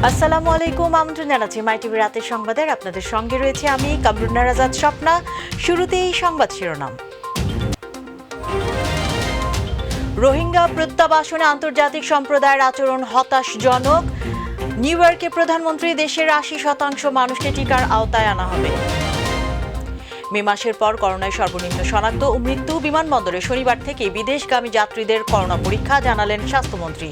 আসসালামু আলাইকুম, আমন্ত্রণ জানাচ্ছি মাই টিভি রাতের সংবাদের। আপনাদের সঙ্গে রয়েছে আমি কামরুন্নার আজাদ স্বপ্না। শুরুতেই সংবাদ শিরোনাম। রোহিঙ্গা প্রত্যাবাসনে আন্তর্জাতিক সম্প্রদায়ের আচরণ হতাশজনক। নিউ ইয়র্কে প্রধানমন্ত্রী দেশের ৮০% মানুষকে টিকার আওতায় আনা হবে। মে মাসের পর করোনায় সর্বনিম্ন শনাক্ত ও মৃত্যু। বিমানবন্দরে শনিবার থেকে বিদেশগামী যাত্রীদের করোনা পরীক্ষা, জানালেন স্বাস্থ্যমন্ত্রী।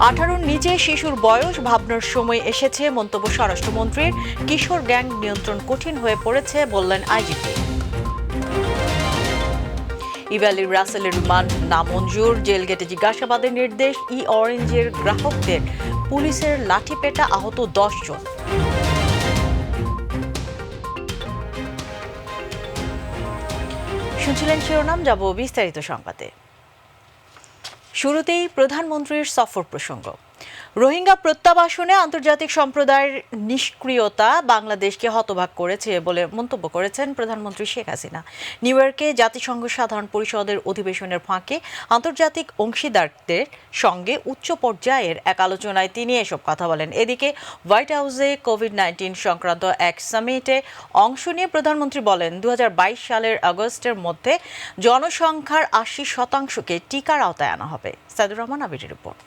18-র নিচে শিশুর বয়স ভাবনার সময় এসেছে, মন্তব্য স্বরাষ্ট্রমন্ত্রীর। কিশোর গ্যাং নিয়ন্ত্রণ কঠিন হয়ে পড়েছে, বললেন আইজিপি। ইভ্যালির রাসেলের রিমান্ড নামঞ্জুর, জেল গেটে জিজ্ঞাসাবাদের নির্দেশ। অরেঞ্জের গ্রাহকদের পুলিশের লাঠিপেটা, আহত 10 জন। শুনছিলেন শিরোনাম, যাব বিস্তারিত সংবাদে। শুরুতেই প্রধানমন্ত্রীর সফর প্রসঙ্গ। রোহিঙ্গা প্রত্যাবাসনে আন্তর্জাতিক সম্প্রদায়ের নিষ্ক্রিয়তা বাংলাদেশকে হতবাক করেছে বলে মন্তব্য করেছেন প্রধানমন্ত্রী শেখ হাসিনা। নিউ ইয়র্কে জাতিসংঘ সাধারণ পরিষদের অধিবেশনের ফাঁকে আন্তর্জাতিক অংশীদারদের সঙ্গে উচ্চ পর্যায়ের এক আলোচনায় তিনি এসব কথা বলেন। এদিকে হোয়াইট হাউসে কোভিড-19 সংক্রান্ত এক সামিটে অংশ নিয়ে প্রধানমন্ত্রী বলেন, 2022 সালের আগস্টের মধ্যে জনসংখ্যার 80%কে টিকার আওতায় আনা হবে। সাইদুর রহমান আবিরের রিপোর্ট।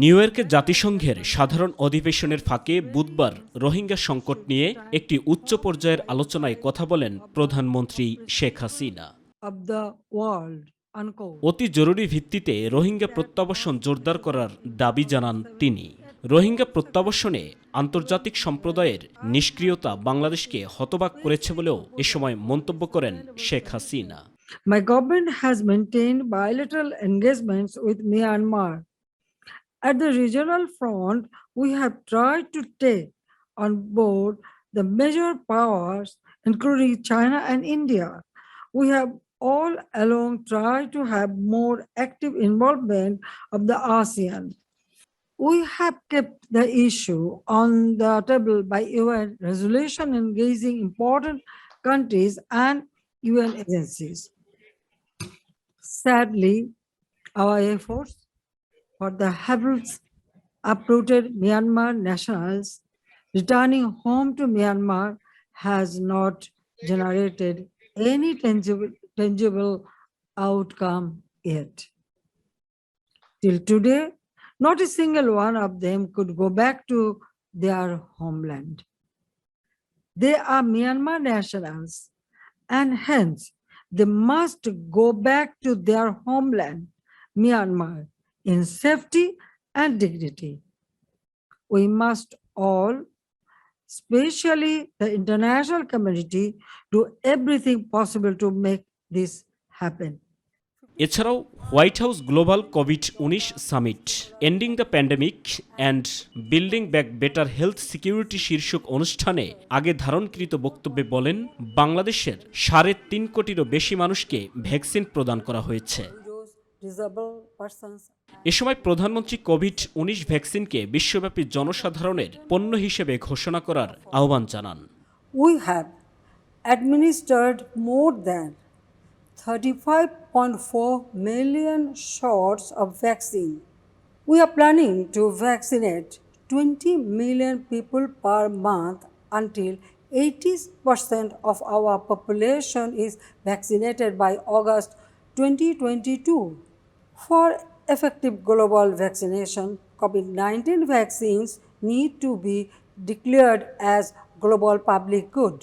নিউ ইয়র্কের জাতিসংঘের সাধারণ অধিবেশনের ফাঁকে বুধবার রোহিঙ্গা সংকট নিয়ে একটি উচ্চ পর্যায়ের আলোচনায় কথা বলেন প্রধানমন্ত্রী শেখ হাসিনা। অতি জরুরি ভিত্তিতে রোহিঙ্গা প্রত্যাবাসন জোরদার করার দাবি জানান তিনি। রোহিঙ্গা প্রত্যাবাসনে আন্তর্জাতিক সম্প্রদায়ের নিষ্ক্রিয়তা বাংলাদেশকে হতবাক করেছে বলেও এ সময় মন্তব্য করেন Sheikh Hasina. My government has maintained bilateral engagements with Myanmar. At the regional front, we have tried to take on board the major powers, including China and India. We have all along tried to have more active involvement of the ASEAN. We have kept the issue on the table by UN resolution engaging important countries and UN agencies. Sadly, our efforts for the hapless uprooted Myanmar nationals returning home to Myanmar has not generated any tangible outcome yet. Till today, not a single one of them could go back to their homeland. They are Myanmar nationals, and hence they must go back to their homeland, Myanmar, in safety and dignity. We must all, especially the international community, do everything possible to make this happen. এছাড়াও white house global COVID-19 summit ending the pandemic and building back better health security শীর্ষক অনুষ্ঠানে আগে ধারণকৃত বক্তব্যে বলেন, বাংলাদেশের 3.5 কোটিরও বেশি মানুষকে ভ্যাকসিন প্রদান করা হয়েছে। এ সময় প্রধানমন্ত্রী কোভিড-19 ভ্যাকসিনকে বিশ্বব্যাপী জনসাধারণের পণ্য হিসেবে ঘোষণা করার আহ্বান জানান। We have administered more than 35.4 million shots of vaccine. We are planning to vaccinate 20 million people per month until 80% of our population is vaccinated by August 2022. For effective global vaccination, COVID-19 vaccines need to be declared as global public good.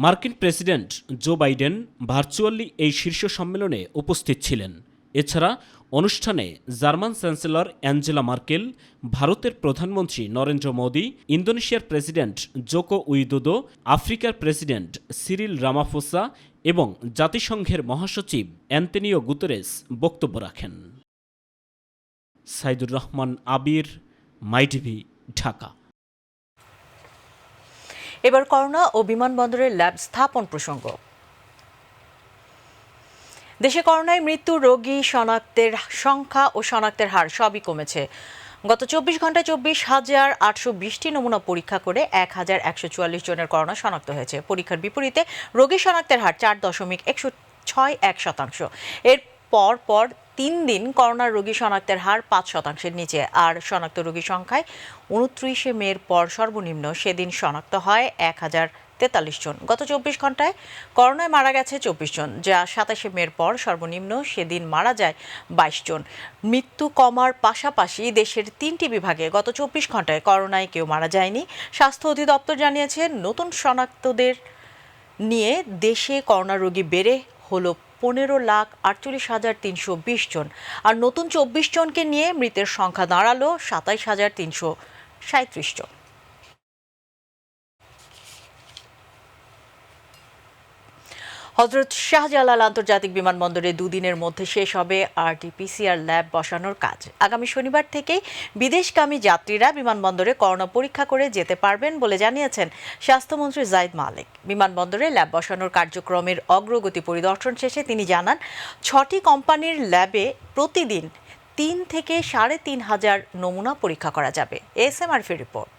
মার্কিন president Joe Biden virtually এই শীর্ষ সম্মেলনে উপস্থিত ছিলেন। এছাড়া অনুষ্ঠানে German chancellor Angela Merkel, ভারতের প্রধানমন্ত্রী নরেন্দ্র মোদী, ইন্দোনেশিয়ার প্রেসিডেন্ট জোকো উইদোদো, আফ্রিকার প্রেসিডেন্ট সিরিল রামাফোসা এবং জাতিসংঘের মহাসচিব অ্যান্তোনিও গুতেরেস বক্তব্য রাখেন। সাইদুর রহমান আবির, মাই টিভি, ঢাকা। এবার করোনা ও বিমানবন্দরের ল্যাব স্থাপন প্রসঙ্গ। দেশে করোনায় মৃত্যু, রোগী শনাক্তের সংখ্যা ও শনাক্তের হার সবই কমেছে। গত 24 ঘন্টায় 24,820টি নমুনা পরীক্ষা করে 1,144 জনের করোনা শনাক্ত হয়েছে। পরীক্ষার বিপরীতে রোগী শনাক্তের হার 4.161%। এর পর 3 দিন করোনার রোগী শনাক্তের হার 5% নিচে। আর শনাক্ত রোগী সংখ্যায় 29 মের পর সর্বনিম্ন সেদিন শনাক্ত হয় 1043 জন। গত 24 ঘন্টায় করোনায় মারা গেছে 24 জন, যা 27 মের পর সর্বনিম্ন সেদিন মারা যায় 22 জন। মৃত্যু কমার পাশাপাশি দেশের 3টি বিভাগে গত 24 ঘন্টায় করোনায় কেউ মারা যায়নি। স্বাস্থ্য অধিদপ্তর জানিয়েছে, নতুন শনাক্তদের নিয়ে দেশে করোনা রোগী বেড়ে হলো 15,48,320 জন। আর নতুন 24 জনকে নিয়ে মৃতের সংখ্যা দাঁড়ালো 27,337 জন। হযরত শাহজালাল আন্তর্জাতিক বিমানবন্দরে দুদিনের মধ্যে শেষ হবে RT-PCR ল্যাব বসানোর কাজ। আগামী শনিবার থেকেই বিদেশগামী যাত্রীরা বিমানবন্দরে করোনা পরীক্ষা করে যেতে পারবেন বলে জানিয়েছেন স্বাস্থ্যমন্ত্রী জাহিদ মালেক। বিমানবন্দরে ল্যাব বসানোর কার্যক্রমের অগ্রগতি পরিদর্শন শেষে তিনি জানান, 6টি কোম্পানির ল্যাবে প্রতিদিন 3 থেকে 3,500 নমুনা পরীক্ষা করা যাবে। এসএম আরিফের রিপোর্ট।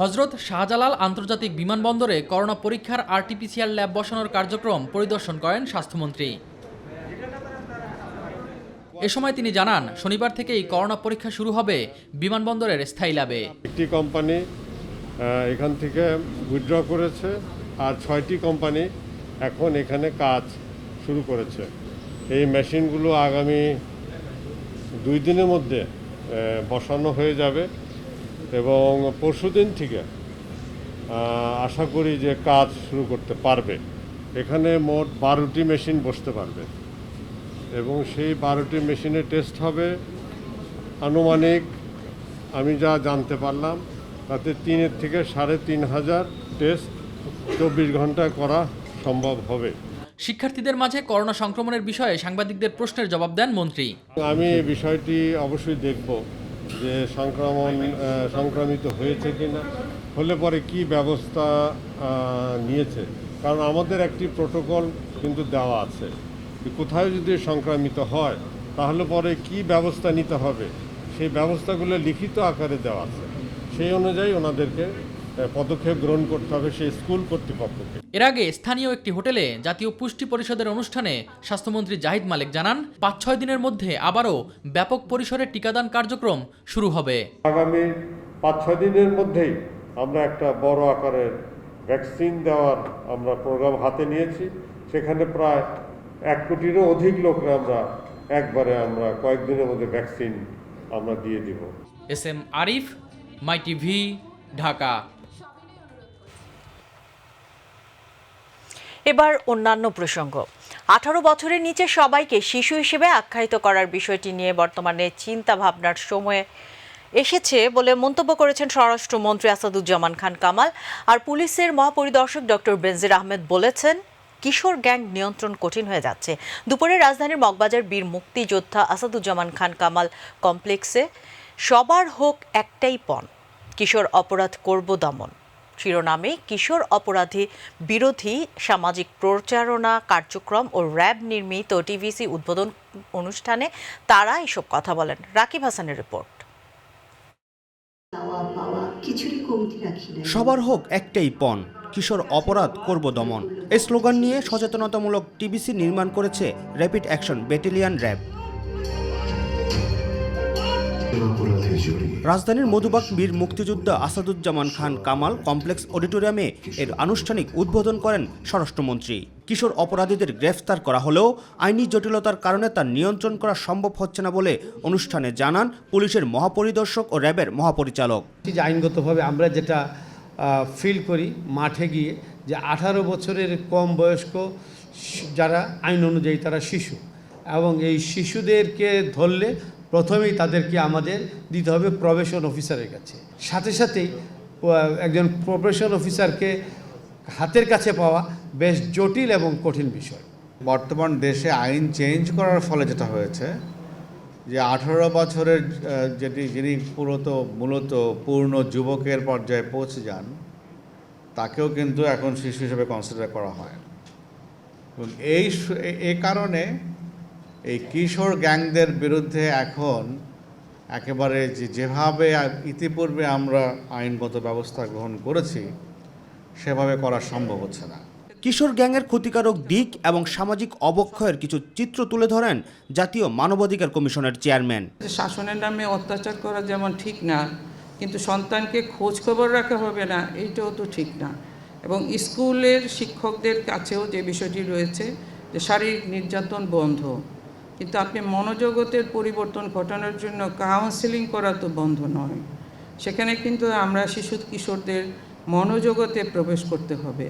হযরত শাহজালাল আন্তর্জাতিক বিমানবন্দরে করোনা পরীক্ষার RT-PCR ল্যাব বসানোর কার্যক্রম পরিদর্শন করেন স্বাস্থ্যমন্ত্রী। এ সময় তিনি জানান, শনিবার থেকেই করোনা পরীক্ষা শুরু হবে বিমানবন্দরের স্থায়ী ল্যাবে। একটি কোম্পানি এখান থেকে উইথড্র করেছে, আর 6টি কোম্পানি এখন এখানে কাজ শুরু করেছে। এই মেশিনগুলো আগামী 2 দিনের মধ্যে বসানো হয়ে যাবে এবং পরশুদিন থেকে আশা করি যে কাজ শুরু করতে পারবে। এখানে মোট 12টি মেশিন বসতে পারবে এবং সেই 12টি মেশিনে টেস্ট হবে আনুমানিক, আমি যা জানতে পারলাম তাতে 3 থেকে 3,500 টেস্ট 24 ঘন্টায় করা সম্ভব হবে। শিক্ষার্থীদের মাঝে করোনা সংক্রমণের বিষয়ে সাংবাদিকদের প্রশ্নের জবাব দেন মন্ত্রী। আমি এই বিষয়টি অবশ্যই দেখব যে সংক্রামিত হয়েছে কিনা, হলে পরে কি ব্যবস্থা নিয়েছে, কারণ আমাদের একটি প্রোটোকল কিন্তু দেওয়া আছে, কোথায় যদি সংক্রামিত হয় তাহলে পরে কি ব্যবস্থা নিতে হবে, সেই ব্যবস্থাগুলো লিখিত আকারে দেওয়া আছে। সেই অনুযায়ী ওনাদেরকে পদক্ষেপ গ্রহণ করতে হবে সেই স্কুল কর্তৃপক্ষকে। এর আগে স্থানীয় একটি হোটেলে জাতীয় পুষ্টি পরিষদের অনুষ্ঠানে স্বাস্থ্যমন্ত্রী জাহিদ মালেক জানান, 5-6 দিনের মধ্যে আবারও ব্যাপক পরিসরে টিকাদান কার্যক্রম শুরু হবে। আগামী 5-6 দিনের মধ্যেই আমরা একটা বড় আকারের ভ্যাকসিন দেওয়ার আমরা প্রোগ্রাম হাতে নিয়েছি। সেখানে প্রায় 1 কোটিরও অধিক লোকরা আমরা কয়েকদিনের মধ্যে ভ্যাকসিন আমরা দিয়ে দিব। এসএম আরিফ, মাই টিভি, ঢাকা। এবার অন্যান্য প্রসঙ্গ। 18 বছরের নিচে সবাইকে শিশু হিসেবে আখ্যায়িত করার বিষয়টি নিয়ে বর্তমানে চিন্তা ভাবনার সময় এসেছে বলে মন্তব্য করেছেন স্বরাষ্ট্রমন্ত্রী আসাদুজ্জামান খান কামাল। আর পুলিশের মহাপরিদর্শক ডক্টর বেনজির আহমেদ বলেছেন, কিশোর গ্যাং নিয়ন্ত্রণ কঠিন হয়ে যাচ্ছে। দুপুরে রাজধানীর মগবাজার বীর মুক্তিযোদ্ধা আসাদুজ্জামান খান কামাল কমপ্লেক্সে সবার হোক একটাই পণ, কিশোর অপরাধ করব দমন শিরোনামে কিশোর অপরাধী বিরোধী সামাজিক প্রচারণা কার্যক্রম ও র্যাব নির্মিত টিভিসি উদ্বোধন অনুষ্ঠানে তারা এসব কথা বলেন। রাকিব হাসানের রিপোর্ট। সবার হোক একটাই পণ, কিশোর অপরাধ করব দমন, এই স্লোগান নিয়ে সচেতনতামূলক টিভিসি নির্মাণ করেছে র্যাপিড অ্যাকশন ব্যাটালিয়ন র্যাব। রাজধানীর মধুবাগ বীর মুক্তিযোদ্ধা আসাদুজ্জামান খান কামাল কমপ্লেক্স অডিটোরিয়ামে এর আনুষ্ঠানিক উদ্বোধন করেন স্বরাষ্ট্রমন্ত্রী। কিশোর অপরাধীদের গ্রেফতার করা হলেও আইনি জটিলতার কারণে তা নিয়ন্ত্রণ করা সম্ভব হচ্ছে না বলে অনুষ্ঠানে জানান পুলিশের মহাপরিদর্শক ও র্যাবের মহাপরিচালক। আইনগতভাবে আমরা যেটা ফিল করি মাঠে গিয়ে, যে 18 বছরের কম বয়স্ক যারা আইন অনুযায়ী তারা শিশু, এবং এই শিশুদেরকে ধরলে প্রথমেই তাদেরকে আমাদের দিতে হবে প্রবেশন অফিসারের কাছে। সাথে সাথেই একজন প্রবেশন অফিসারকে হাতের কাছে পাওয়া বেশ জটিল এবং কঠিন বিষয়। বর্তমান দেশে আইন চেঞ্জ করার ফলে যেটা হয়েছে, যে 18 বছরের যিনি মূলত পূর্ণ যুবকের পর্যায়ে পৌঁছে যান, তাকেও কিন্তু এখন শিশু হিসেবে কনসিডার করা হয়। এবং এই কারণে এই কিশোর গ্যাংদের বিরুদ্ধে এখন একেবারে যেভাবে ইতিপূর্বে আমরা আইনগত ব্যবস্থা গ্রহণ করেছি সেভাবে করা সম্ভব হচ্ছে না। কিশোর গ্যাংয়ের ক্ষতিকারক দিক এবং সামাজিক অবক্ষয়ের কিছু চিত্র তুলে ধরেন জাতীয় মানবাধিকার কমিশনের চেয়ারম্যান। শাসনের নামে অত্যাচার করা যেমন ঠিক না, কিন্তু সন্তানকে খোঁজ খবর রাখা হবে না, এইটাও তো ঠিক না। এবং স্কুলের শিক্ষকদের কাছেও যে বিষয়টি রয়েছে যে শারীরিক নির্যাতন বন্ধ, কিন্তু আপনি মনোজগতের পরিবর্তন ঘটানোর জন্য কাউন্সেলিং করা তো বন্ধ নয়। সেখানে কিন্তু আমরা শিশু কিশোরদের মনোজগতে প্রবেশ করতে হবে।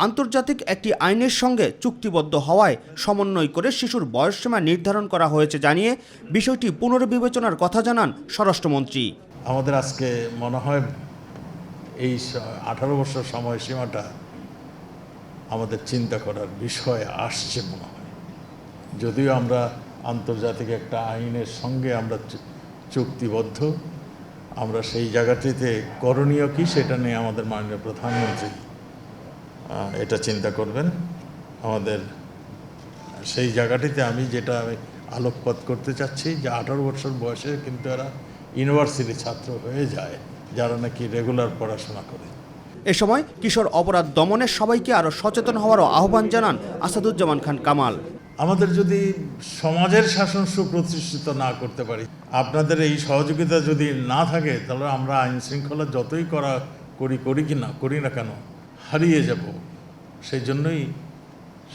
আন্তর্জাতিক একটি আইনের সঙ্গে চুক্তিবদ্ধ হওয়ায় সমন্বয় করে শিশুর বয়সসীমা নির্ধারণ করা হয়েছে জানিয়ে বিষয়টি পুনর্বিবেচনার কথা জানান স্বরাষ্ট্রমন্ত্রী। আমাদের আজকে মনে হয় এই 18 বছর সময়সীমাটা আমাদের চিন্তা করার বিষয় আসছে মনে হয়। যদিও আমরা আন্তর্জাতিক একটা আইনের সঙ্গে আমরা চুক্তিবদ্ধ, আমরা সেই জায়গাটিতে করণীয় কি সেটা নিয়ে আমাদের মাননীয় প্রধানমন্ত্রী এটা চিন্তা করবেন। আমাদের সেই জায়গাটিতে আমি আলোকপাত করতে চাচ্ছি যে 18 বছর বয়সে কিন্তু এরা ইউনিভার্সিটি ছাত্র হয়ে যায় যারা নাকি রেগুলার পড়াশোনা করে। এ সময় কিশোর অপরাধ দমনে সবাইকে আরও সচেতন হওয়ারও আহ্বান জানান আসাদুজ্জামান খান কামাল। আমাদের যদি সমাজের শাসন সুপ্রতিষ্ঠিত না করতে পারি, আপনাদের এই সহযোগিতা যদি না থাকে, তাহলে আমরা আইন শৃঙ্খলা যতই করি না কেন হারিয়ে যাব। সেই জন্যই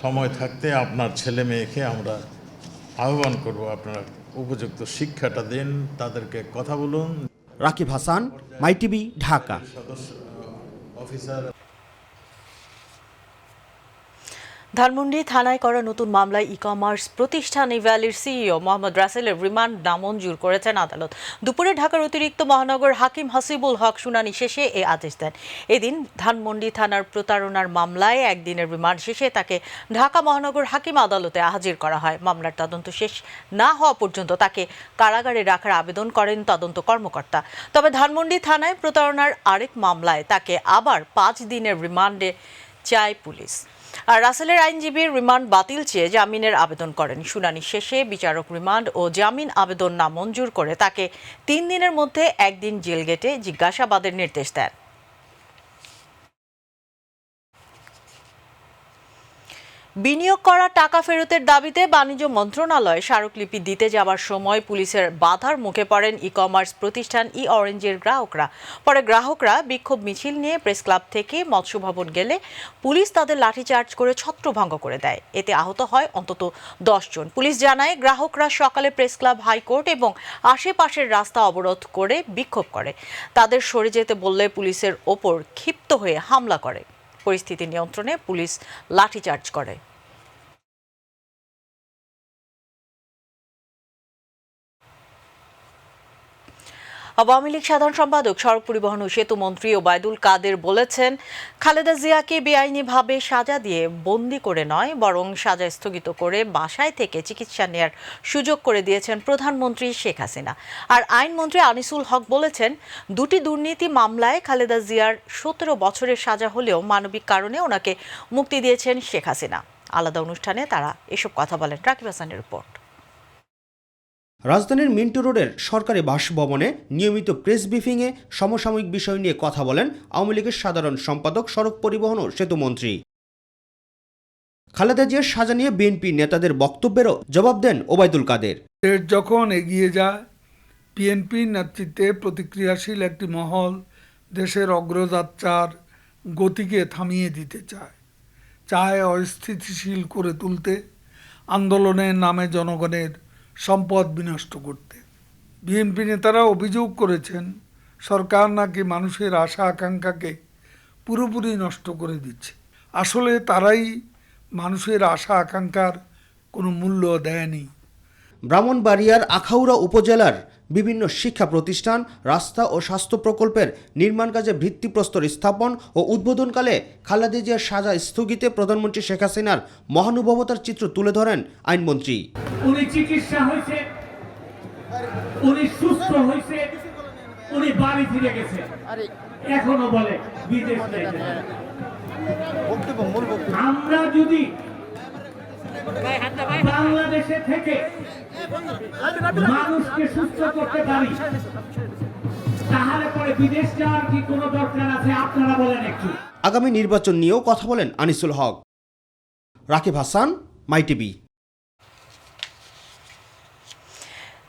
সময় থাকতে আপনার ছেলে মেয়েকে আমরা আহ্বান করব, আপনারা উপযুক্ত শিক্ষাটা দেন, তাদেরকে কথা বলুন। রাকিব হাসান, মাইটিভি, ঢাকা। অফিসার ধানমন্ডি থানায় করা নতুন মামলায় ই-কমার্স প্রতিষ্ঠান ইভ্যালির সিইও মোহাম্মদ রাসেলের রিমান্ড নামঞ্জুর করেছেন আদালত। দুপুরে ঢাকার অতিরিক্ত মহানগর হাকিম হাসিবুল হক শুনানি শেষে এই আদেশ দেন। এদিন ধানমন্ডি থানার প্রতারণার মামলায় একদিনের রিমান্ড শেষে তাকে ঢাকা মহানগর হাকিম আদালতে হাজির করা হয়। মামলার তদন্ত শেষ না হওয়া পর্যন্ত তাকে কারাগারে রাখার আবেদন করেন তদন্ত কর্মকর্তা। তবে ধানমন্ডি থানায় প্রতারণার আরেক মামলায় তাকে আবার 5 দিনের রিমান্ডে চায় পুলিশ। আর রাসেলের আইনজীবীর রিমান্ড বাতিল চেয়ে জামিনের আবেদন করেন। শুনানি শেষে বিচারক রিমান্ড ও জামিন আবেদন নামঞ্জুর করে তাকে 3 দিনের মধ্যে 1 দিন জেল গেটে জিজ্ঞাসাবাদের নির্দেশ দেন। বিনিয়োগ করা টাকা ফেরতের দাবিতে বাণিজ্য মন্ত্রণালয়ে স্মারকলিপি দিতে যাওয়ার সময় পুলিশের বাধার মুখে পড়েন ই-কমার্স প্রতিষ্ঠান ই-অরেঞ্জের গ্রাহকরা। পরে গ্রাহকরা বিক্ষোভ মিছিল নিয়ে প্রেস ক্লাব থেকে মৎস্য ভবন গেলে পুলিশ তাদের লাঠিচার্জ করে ছত্রভঙ্গ করে দেয়। এতে আহত হয় অন্তত 10 জন। পুলিশ জানায়, গ্রাহকরা সকালে প্রেস ক্লাব, হাইকোর্ট এবং আশেপাশের রাস্তা অবরোধ করে বিক্ষোভ করে। তাদের সরে যেতে বললে পুলিশের ওপর ক্ষিপ্ত হয়ে হামলা করে। পরিস্থিতি নিয়ন্ত্রণে পুলিশ লাঠিচার্জ করে। আওয়ামী লীগ সাধারণ সম্পাদক, সড়ক পরিবহন ও সেতু মন্ত্রী ওবায়দুল কাদের বলেছেন, খালেদা জিয়াকে বেআইনিভাবে সাজা দিয়ে বন্দী করে নয়, বরং সাজা স্থগিত করে বাসায় থেকে চিকিৎসা নেয়ার সুযোগ করে দিয়েছেন প্রধানমন্ত্রী শেখ হাসিনা। আর আইনমন্ত্রী আনিসুল হক বলেছেন, 2টি দুর্নীতি মামলায় খালেদা জিয়ার 17 বছরের সাজা হলেও মানবিক কারণে ওনাকে মুক্তি দিয়েছেন শেখ হাসিনা। আলাদা অনুষ্ঠানে তারা এসব কথা বলেন। রাকিব হাসানের রিপোর্ট। রাজধানীর মিন্টু রোডের সরকারি বাসভবনে নিয়মিত প্রেস ব্রিফিংয়ে সমসাময়িক বিষয় নিয়ে কথা বলেন আওয়ামী লীগের সাধারণ সম্পাদক, সড়ক পরিবহন ও সেতু মন্ত্রী। খালেদা জিয়ার সাজা নিয়ে বিএনপি নেতাদের বক্তব্যেরও জবাব দেন ওবায়দুল কাদের। দেশ যখন এগিয়ে যায়, বিএনপির নেতৃত্বে প্রতিক্রিয়াশীল একটি মহল দেশের অগ্রযাত্রার গতিকে থামিয়ে দিতে চায় অস্থিতিশীল করে তুলতে, আন্দোলনের নামে জনগণের সম্পদ বিনষ্ট করতে। বিএনপি নেতারা অভিযোগ করেছেন, সরকার নাকি মানুষের আশা আকাঙ্ক্ষাকে পুরোপুরি নষ্ট করে দিচ্ছে। আসলে তারাই মানুষের আশা আকাঙ্ক্ষার কোনো মূল্য দেয়নি। ব্রাহ্মণবাড়িয়ার আখাউড়া উপজেলার বিভিন্ন শিক্ষা প্রতিষ্ঠান, রাস্তা ও স্বাস্থ্য প্রকল্পের নির্মাণ কাজে ভিত্তিপ্রস্তর স্থাপন ও উদ্বোধনকালে খালেদা জিয়ার সাজা স্থগিতে প্রধানমন্ত্রী শেখ হাসিনার মহানুভবতার চিত্র তুলে ধরেন আইনমন্ত্রী। উনি চিকিৎসা হয়েছে, উনি সুস্থ হয়েছে, উনি বাড়ি ফিরে গেছে, এখনো বলে বিদেশ থেকে। আমরা যদি বাংলাদেশে থেকে মানুষকে সুস্থ করতে পারি, তাহলে পরে বিদেশ যাওয়ার কি কোনো দরকার আছে? আপনারা বলেন একটু। আগামী নির্বাচন নিয়েও কথা বলেন আনিসুল হক। রাকিব হাসান, মাই টিভি।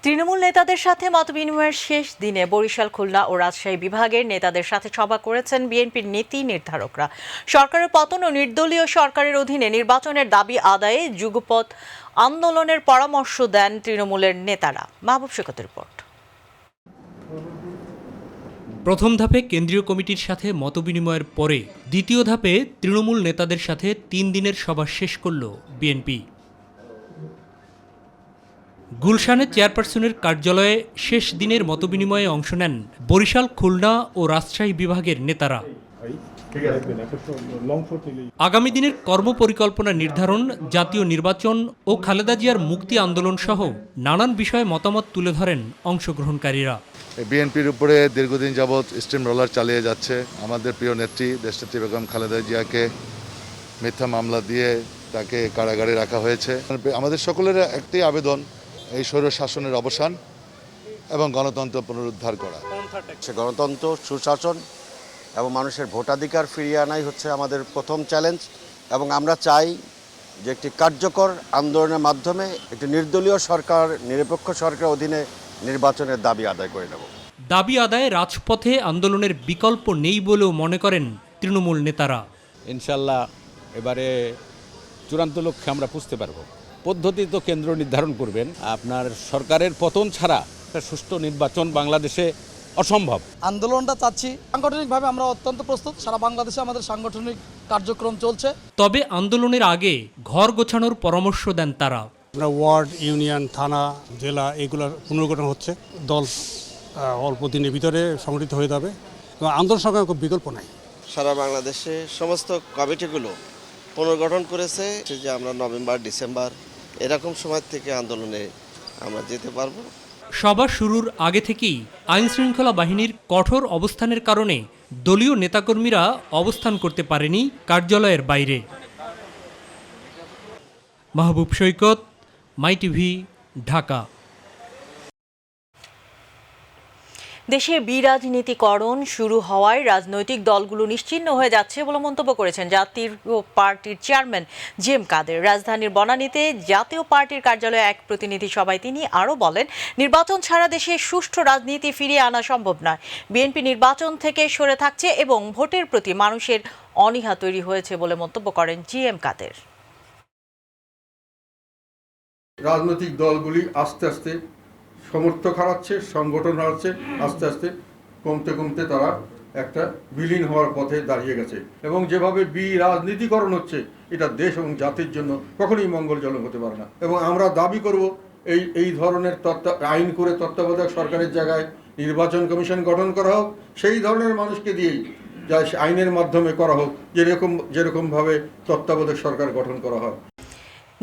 তৃণমূল নেতাদের সাথে মতবিনিময়ের শেষ দিনে বরিশাল, খুলনা ও রাজশাহী বিভাগের নেতাদের সাথে সভা করেছেন বিএনপির নীতি নির্ধারকরা। সরকারের পতন ও নির্দলীয় সরকারের অধীনে নির্বাচনের দাবি আদায়ে যুগপৎ আন্দোলনের পরামর্শ দেন তৃণমূলের নেতারা। মাহবুব সৈকতের রিপোর্ট। প্রথম ধাপে কেন্দ্রীয় কমিটির সাথে মতবিনিময়ের পরে দ্বিতীয় ধাপে তৃণমূল নেতাদের সাথে 3 দিনের সভা শেষ করল বিএনপি। গুলশানে চেয়ারপারসনের কার্যালয়ে শেষ দিনের মতবিনিময়ে অংশ নেন বরিশাল, খুলনা ও রাজশাহী বিভাগের নেতারা। আগামী দিনের কর্মপরিকল্পনা নির্ধারণ, জাতীয় নির্বাচন ও খালেদা জিয়ার মুক্তি আন্দোলন সহ নানান বিষয়ে মতামত তুলে ধরেন অংশগ্রহণকারীরা। বিএনপির উপরে দীর্ঘদিন যাবৎ স্টিম রোলার চালিয়ে যাচ্ছে আমাদের প্রিয় নেত্রী দেশনেত্রী বেগম খালেদা জিয়াকে মিথ্যা মামলা দিয়ে তাকে কারাগারে রাখা হয়েছে। আমাদের সকলের একটি আবেদন, এই স্বৈর শাসনের অবসান এবং গণতন্ত্র পুনরুদ্ধার করা। গণতন্ত্র, সুশাসন এবং মানুষের ভোটাধিকার ফিরিয়ে আনাই হচ্ছে আমাদের প্রথম চ্যালেঞ্জ, এবং আমরা চাই যে একটি কার্যকর আন্দোলনের মাধ্যমে একটি নির্দলীয় সরকার, নিরপেক্ষ সরকারের অধীনে নির্বাচনের দাবি আদায় করে নেব। দাবি আদায়ে রাজপথে আন্দোলনের বিকল্প নেই বলেও মনে করেন তৃণমূল নেতারা। ইনশাল্লাহ এবারে চূড়ান্ত লক্ষ্যে আমরা পুষতে পারবো। পদ্ধতি তো কেন্দ্র নির্ধারণ করবেন। আপনার সরকারের পতন ছাড়া একটা সুষ্ঠু নির্বাচন বাংলাদেশে অসম্ভব। আন্দোলনটা চাচ্ছি, সাংগঠনিকভাবে আমরা অত্যন্ত প্রস্তুত। সারা বাংলাদেশে আমাদের সাংগঠনিক কার্যক্রম চলছে। তবে আন্দোলনের আগে ঘর গোছানোর পরামর্শ দেন তারা। আমরা ওয়ার্ড, ইউনিয়ন, থানা, জেলা এগুলোর পুনর্গঠন হচ্ছে। দল অল্প দিনের ভিতরে সংগঠিত হয়ে যাবে এবং আন্দোলন সংগ্রামের খুব বিকল্প নাই। সারা বাংলাদেশে সমস্ত কমিটিগুলো পুনর্গঠন করেছে যে আমরা নভেম্বর, ডিসেম্বর এরকম সময় থেকে আন্দোলনে আমরা যেতে পারবো। সভা শুরুর আগে থেকেই আইনশৃঙ্খলা বাহিনীর কঠোর অবস্থানের কারণে দলীয় নেতাকর্মীরা অবস্থান করতে পারেনি কার্যালয়ের বাইরে। মাহবুব সৈকত, মাই টিভি, ঢাকা। দেশে বিরাজনীতিকরণ শুরু হওয়ায় রাজনৈতিক দলগুলো নিশ্চিহ্ন হয়ে যাচ্ছে বলে মন্তব্য করেছেন জাতীয় পার্টির চেয়ারম্যান জিএম কাদের। রাজধানীর বনানীতে জাতীয় পার্টির কার্যালয়ে এক প্রতিনিধি সভায় তিনি আরও বলেন, নির্বাচন ছাড়া দেশে সুষ্ঠু রাজনীতি ফিরিয়ে আনা সম্ভব নয়। বিএনপি নির্বাচন থেকে সরে থাকছে এবং ভোটের প্রতি মানুষের অনীহা তৈরি হয়েছে বলে মন্তব্য করেন জিএম কাদের। রাজনৈতিক দলগুলি আস্তে আস্তে সমর্থক হারাচ্ছে, সংগঠন হারাচ্ছে, আস্তে আস্তে কমতে কমতে তারা একটা বিলীন হওয়ার পথে দাঁড়িয়ে গেছে। এবং যেভাবে রাজনীতিকরণ হচ্ছে, এটা দেশ এবং জাতির জন্য কখনোই মঙ্গলজনক হতে পারে না। এবং আমরা দাবি করব এই ধরনের আইন করে তত্ত্বাবধায়ক সরকারের জায়গায় নির্বাচন কমিশন গঠন করা হোক, সেই ধরনের মানুষকে দিয়েই যা আইনের মাধ্যমে করা হোক, যেরকমভাবে তত্ত্বাবধায়ক সরকার গঠন করা হয়।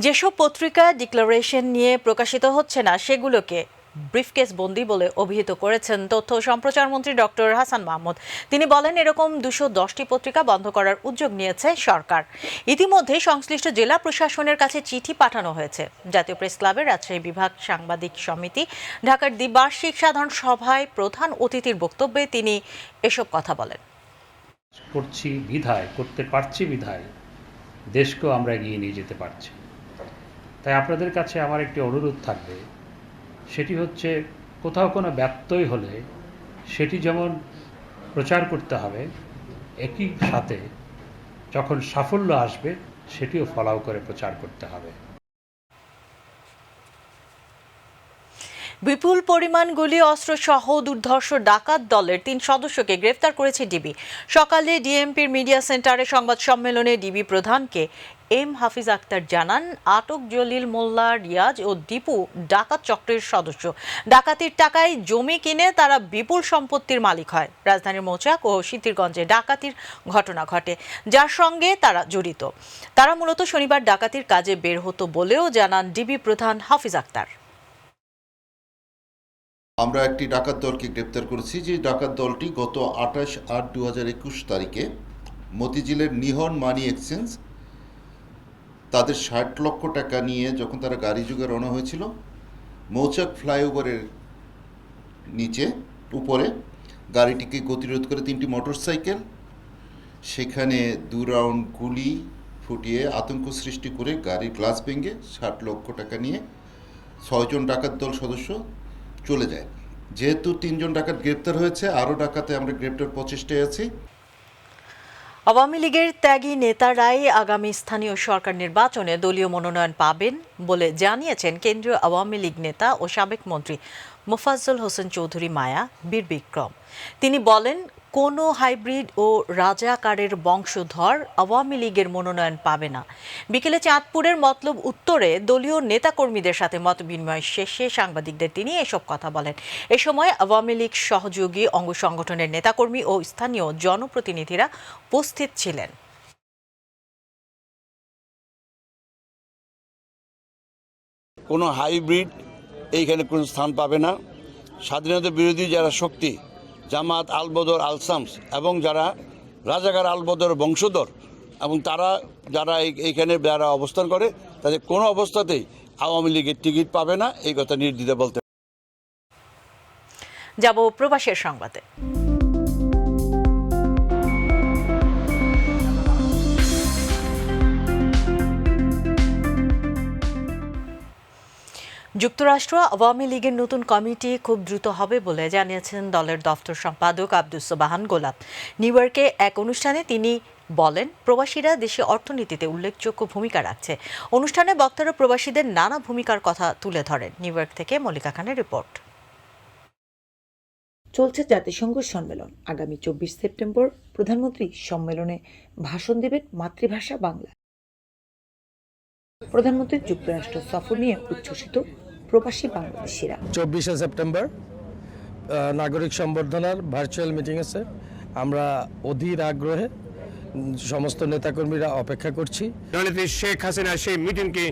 যেসব পত্রিকা ডিক্লারেশন নিয়ে প্রকাশিত হচ্ছে না, সেগুলোকে ব্রিফকেস বন্দি বলে অভিহিত করেছেন তথ্য ও সম্প্রচার মন্ত্রী ডক্টর হাসান মাহমুদ। তিনি বলেন, এরকম 210টি পত্রিকা বন্ধ করার উদ্যোগ নিয়েছে সরকার। ইতিমধ্যে সংশ্লিষ্ট জেলা প্রশাসনের কাছে চিঠি পাঠানো হয়েছে। জাতীয় প্রেস ক্লাবের রাজশাহী বিভাগ সাংবাদিক সমিতি ঢাকার দ্বিবার্ষিক সাধারণ সভায় প্রধান অতিথির বক্তব্যে তিনি এসব কথা বলেন। করতে পারছি বিধায় দেশকেও আমরা এগিয়ে নিয়ে যেতে পারছি। তাই আপনাদের কাছে আমার একটি অনুরোধ থাকবে, সেটি হচ্ছে কোথাও কোনো ব্যত্যয় হলে সেটি যেমন প্রচার করতে হবে, একই সাথে যখন সাফল্য আসবে সেটিও ফলাও করে প্রচার করতে হবে। বিপুল পরিমাণ গুলি, অস্ত্র সহ দুর্ধর্ষ ডাকাত দলের 3 সদস্যকে গ্রেফতার করেছে ডিবি। সকালে ডিএমপির মিডিয়া সেন্টারে সংবাদ সম্মেলনে ডিবি প্রধানকে এম হাফিজ আক্তার জানান, আটক জলিল মোল্লা, রিয়াজ ও দীপু ডাকাত চক্রের সদস্য। ডাকাতির টাকায় জমি কিনে তারা বিপুল সম্পত্তির মালিক হয়। রাজধানীর মৌচাক ও সিদ্ধিরগঞ্জে ডাকাতির ঘটনা ঘটে, যার সঙ্গে তারা জড়িত। তারা মূলত শনিবার ডাকাতির কাজে বের হতো বলেও জানান ডিবি প্রধান হাফিজ আক্তার। আমরা একটি ডাকাত দলকে গ্রেপ্তার করেছি, যে ডাকাত দলটি গত 28/8/2021 তারিখে মতিঝিলের নিহন মানি এক্সচেঞ্জ তাদের 60 লক্ষ টাকা নিয়ে যখন তারা গাড়ি যুগে রওনা হয়েছিল, মৌচাক ফ্লাইওভারের উপরে গাড়িটিকে গতিরোধ করে 3টি মোটরসাইকেল, সেখানে 2 রাউন্ড গুলি ফুটিয়ে আতঙ্ক সৃষ্টি করে গাড়ির গ্লাস ভেঙে 60 লক্ষ টাকা নিয়ে 6 জন ডাকাত দল সদস্য চলে যায়। যেহেতু 3 জন ডাকাত গ্রেপ্তার হয়েছে, আরও ডাকাতে আমরা গ্রেপ্তার প্রচেষ্টায় আছি। আওয়ামী লীগের ত্যাগী নেতারাই আগামী স্থানীয় সরকার নির্বাচনে দলীয় মনোনয়ন পাবেন বলে জানিয়েছেন কেন্দ্রীয় আওয়ামী লীগ নেতা ও সাবেক মন্ত্রী মোফাজ্জল হোসেন চৌধুরী মায়া বীর বিক্রম। তিনি বলেন, কোনো হাইব্রিড ও রাজাকারের বংশধর আওয়ামী লীগের মনোনয়ন পাবে না। বিকেলে চাঁদপুরের মতলব উত্তরে দলীয় নেতাকর্মীদের সাথে মতবিনিময় শেষে সাংবাদিকদের তিনি এসব কথা বলেন। এ সময় আওয়ামী লীগ সহযোগী অঙ্গ সংগঠনের নেতাকর্মী ও স্থানীয় জনপ্রতিনিধিরা উপস্থিত ছিলেন। কোনো হাইব্রিড এইখানে কোনো স্থান পাবে না। স্বাধীনতা বিরোধী যারা শক্তি, জামাত, আলবদর, আলসামস এবং যারা রাজাকার আলবদর বংশধর এবং তারা যারা এইখানে যারা অবস্থান করে, তাদের কোনো অবস্থাতেই আওয়ামী লীগের টিকিট পাবে না, এই কথা নির্দ্বিধায় বলতে। যাব প্রবাসের সংবাদে। যুক্তরাষ্ট্র আওয়ামী লীগের নতুন কমিটি খুব দ্রুত হবে বলে জানিয়েছেন দলের দফতর সম্পাদক আব্দুস সোবাহান গোলাপ। নিউ ইয়র্কে এক অনুষ্ঠানে তিনি বলেন, প্রবাসীরা দেশে অর্থনীতিতে উল্লেখযোগ্য ভূমিকা রাখছে। অনুষ্ঠানে বক্তারা প্রবাসীদের নানা ভূমিকার কথা তুলে ধরেন। নিউ ইয়র্ক থেকে মল্লিকা খানের রিপোর্ট। চলছে জাতিসংঘ সম্মেলন। আগামী 24 সেপ্টেম্বর প্রধানমন্ত্রী সম্মেলনে ভাষণ দেবেন মাতৃভাষা বাংলা। প্রধানমন্ত্রীর যুক্তরাষ্ট্র সফর নিয়ে উচ্ছ্বসিত প্রবাসী বাংলাদেশিরা। 24 সেপ্টেম্বর নাগরিক সম্বর্ধনার ভার্চুয়াল মিটিং আছে। আমরা অধীর আগ্রহে সমস্ত নেতাকর্মীরা অপেক্ষা করছি। জননেত্রী শেখ হাসিনা সেই মিটিংকে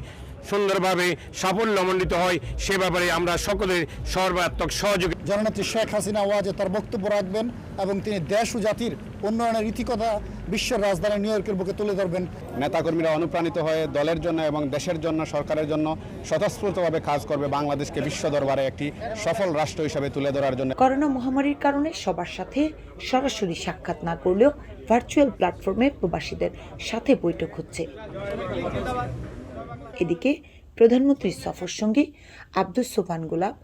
সুন্দরভাবে সাফল্যমণ্ডিত হয় সে ব্যাপারে আমরা সকলের সর্বাত্মক সহযোগী। জননেত্রী শেখ হাসিনা ওয়াজে তার বক্তব্য রাখবেন এবং তিনি দেশ ও জাতির উন্নয়নের ইতিকথা বিশ্বের রাজধানী নিউ ইয়র্কের বুকে তুলে ধরবেন। নেতাকর্মীরা অনুপ্রাণিত হয়ে দলের জন্য এবং দেশের জন্য, সরকারের জন্য স্বতঃস্ফূর্তভাবে কাজ করবে, বাংলাদেশকে বিশ্ব দরবারে একটি সফল রাষ্ট্র হিসেবে তুলে ধরার জন্য। করোনা মহামারীর কারণে সবার সাথে সরাসরি সাক্ষাৎ না করলেও ভার্চুয়াল প্ল্যাটফর্মে প্রবাসীদের সাথে বৈঠক হচ্ছে। এদিকে প্রধানমন্ত্রীর সফর সঙ্গী আব্দুস সোবাহান গোলাপ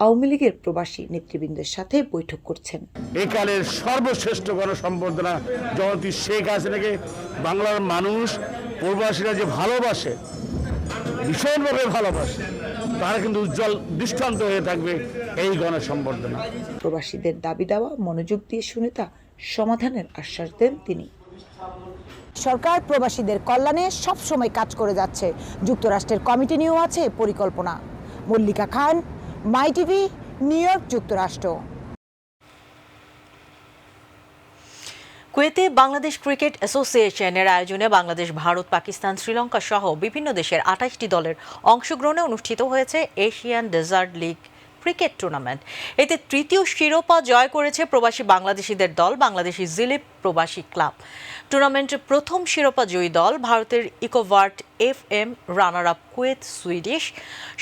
আওয়ামী লীগের প্রবাসী নেতৃবৃন্দের সাথে বৈঠক করছেন। একালের সর্বশ্রেষ্ঠ গণসম্বর্ধনা জননেত্রী শেখ হাসিনাকে বাংলার মানুষ, প্রবাসীরা যে ভালোবাসে, ভীষণভাবে ভালোবাসে, তারা কিন্তু উজ্জ্বল দৃষ্টান্ত হয়ে থাকবে এই গণসম্বর্ধনা। প্রবাসীদের দাবি দেওয়া মনোযোগ দিয়ে শুনে তা সমাধানের আশ্বাস দেন তিনি। সরকার প্রবাসীদের কল্যাণে সবসময় কাজ করে যাচ্ছে। যুক্তরাষ্ট্রের কমিটি নিয়েও আছে পরিকল্পনা। মল্লিকা খান, মাই টিভি, নিউ ইয়র্ক, যুক্তরাষ্ট্র। কুয়েতে বাংলাদেশ ক্রিকেট অ্যাসোসিয়েশনের আয়োজনে বাংলাদেশ, ভারত, পাকিস্তান, শ্রীলঙ্কা সহ বিভিন্ন দেশের 28টি দলের অংশগ্রহণে অনুষ্ঠিত হয়েছে Asian desert league cricket tournament. এতে তৃতীয় শিরোপা জয় করেছে প্রবাসী বাংলাদেশিদের দল বাংলাদেশি জিলিপ প্রবাসী ক্লাব। টুর্নামেন্টের প্রথম শিরোপা জয়ী দল ভারতের ইকোভার্ট FM, runner up Kuwait Swedish.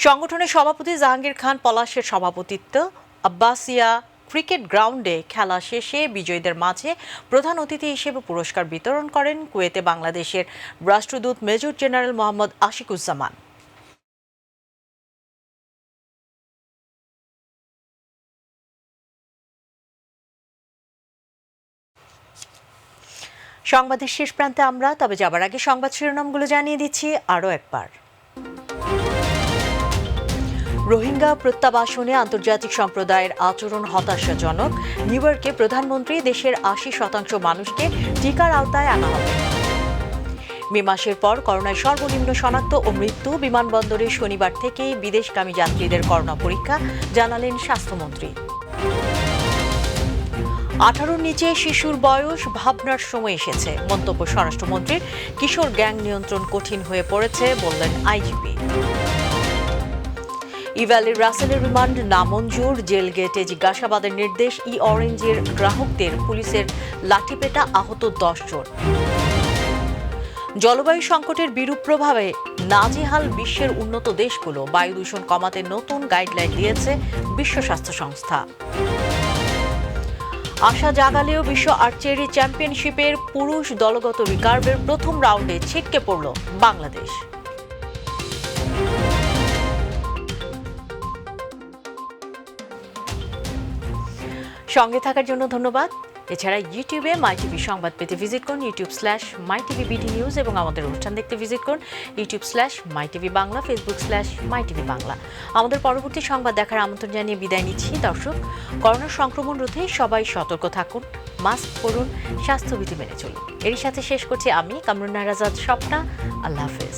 সংগঠনের সভাপতি জাহাঙ্গীর খান পলাশের সভাপতিত্বে আব্বাসিয়া ক্রিকেট গ্রাউন্ডে খেলা শেষে বিজয়ীদের মাঝে প্রধান অতিথি হিসেবে পুরস্কার বিতরণ করেন কুয়েতে বাংলাদেশের রাষ্ট্রদূত মেজর জেনারেল মোহাম্মদ আশিকুজ্জামান। সংবাদের শেষ প্রান্তে আমরা, তবে যাবার আগে সংবাদ শিরোনামগুলো জানিয়ে দিচ্ছি আরও একবার। রোহিঙ্গা প্রত্যাবাসনে আন্তর্জাতিক সম্প্রদায়ের আচরণ হতাশাজনক। নিউ ইয়র্কে প্রধানমন্ত্রী দেশের 80% মানুষকে টিকার আওতায় আনা হবে। মে মাসের পর করোনায় সর্বনিম্ন শনাক্ত ও মৃত্যু। বিমানবন্দরে শনিবার থেকেই বিদেশগামী যাত্রীদের করোনা পরীক্ষা, জানালেন স্বাস্থ্যমন্ত্রী। 18-র নিচে শিশুর বয়স ভাবনার সময় এসেছে, মন্তব্য স্বরাষ্ট্রমন্ত্রীর। কিশোর গ্যাং নিয়ন্ত্রণ কঠিন হয়ে পড়েছে, বললেন আইজিপি। ইভ্যালির রাসেলের রিমান্ড নামঞ্জুর, জেল গেটে জিজ্ঞাসাবাদের নির্দেশ। অরেঞ্জের গ্রাহকদের পুলিশের লাঠিপেটা, আহত 10 জন। জলবায়ু সংকটের বিরূপ প্রভাবে নাজেহাল বিশ্বের উন্নত দেশগুলো, বায়ু দূষণ কমাতে নতুন গাইডলাইন দিয়েছে বিশ্ব স্বাস্থ্য সংস্থা। আশা জাগালেও বিশ্ব আর্চারি চ্যাম্পিয়নশিপের পুরুষ দলগত রিকার্ভের প্রথম রাউন্ডে ছিটকে পড়ল বাংলাদেশ। সঙ্গে থাকার জন্য ধন্যবাদ। এছাড়া ইউটিউবে মাইটিভি সংবাদ পেতে ভিজিট করুন youtube/mytvbd নিউজ এবং আমাদের অনুষ্ঠান দেখতে ভিজিট করুন youtube/mytvবাংলা, facebook/mytvবাংলা। আমাদের পরবর্তী সংবাদ দেখার আমন্ত্রণ জানিয়ে বিদায় নিচ্ছি। দর্শক, করোনা সংক্রমণ রোধে সবাই সতর্ক থাকুন, মাস্ক পরুন, স্বাস্থ্যবিধি মেনে চলুন। এরই সাথে শেষ করছি আমি কামরুন নাহর আজাদ স্বপ্না। আল্লাহ হাফেজ।